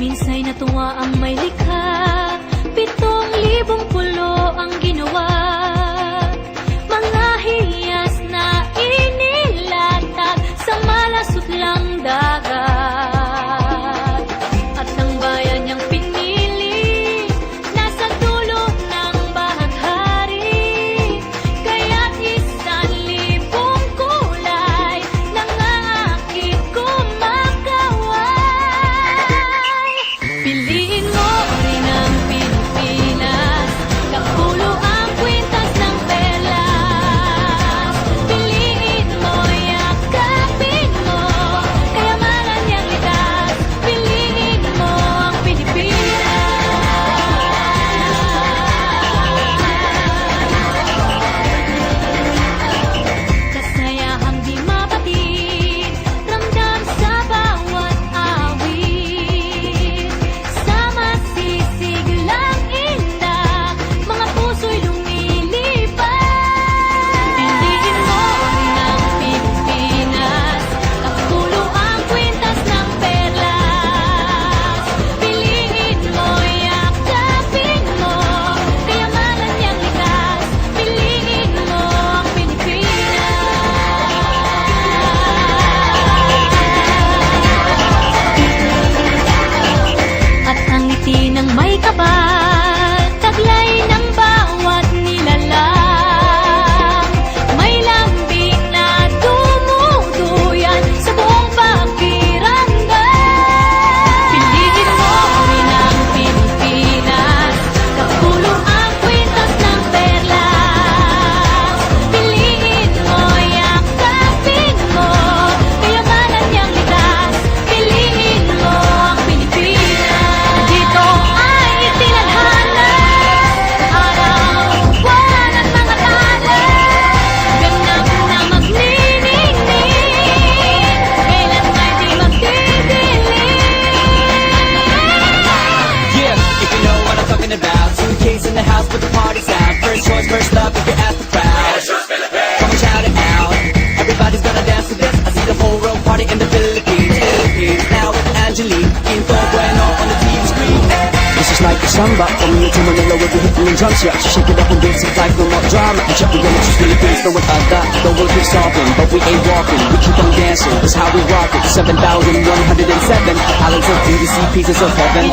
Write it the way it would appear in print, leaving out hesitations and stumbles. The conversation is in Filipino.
Minsa'y natuwa ang may likha, 7,000 pulo ang ginawa. Mga hiyas na inilatag sa malasutlang dagat. At ang bayan niyang pinili, nasa dulo ng bahaghari. Kaya't 1,000 kulay nangangakit kumakaway. Piliin mo rin ang Pilipinas, kapulo ang kwintas ng perlas. Piliin mo, yakapin mo, kayamanan niyang likas. Piliin mo ang Pilipinas. Kasayahang di mapatid, ramdam sa bawat awit. Sa masisiglang indak, mga puso'y lumilipad. Piliin mo rin ang Pilipinas, kapulo ang kwintas ng perlas. Piliin mo, yakapin mo, kayamanan niyang likas. Piliin mo ang Pilipinas. At ang ngiti ng may kapal, taglay ng bawat nilalang. May lambing na dumuduyan sa buong pakiramdam. Piliin mo rin ang Pilipinas, kapulo ang kwintas ng perlas. Piliin mo, yakapin mo, kayamanan niyang likas. Piliin mo ang Pilipinas. Dito ay itinadhana, araw-buwan at mga tala. Ganap na magniningning, kailan ay di magdidilim. Yeah, if you know what I'm talking about. Suitcase in the house, put the party's out. First choice, first love, if you ask the crowd. Come and shout it out. Everybody's gonna dance to this. I see the whole world party in the Philippines. Now with Angelique, Quinto Bueno on the TV screen. This is like a samba, coming into Manila with the hitting and drums. Yeah, she shake it up and dance it like no more drama. And check the image, she's Philippines, no one that. The world keeps talking, but we ain't walking. We keep on dancing, that's how we rock it. 7,107 islands of beauty, pieces of heaven.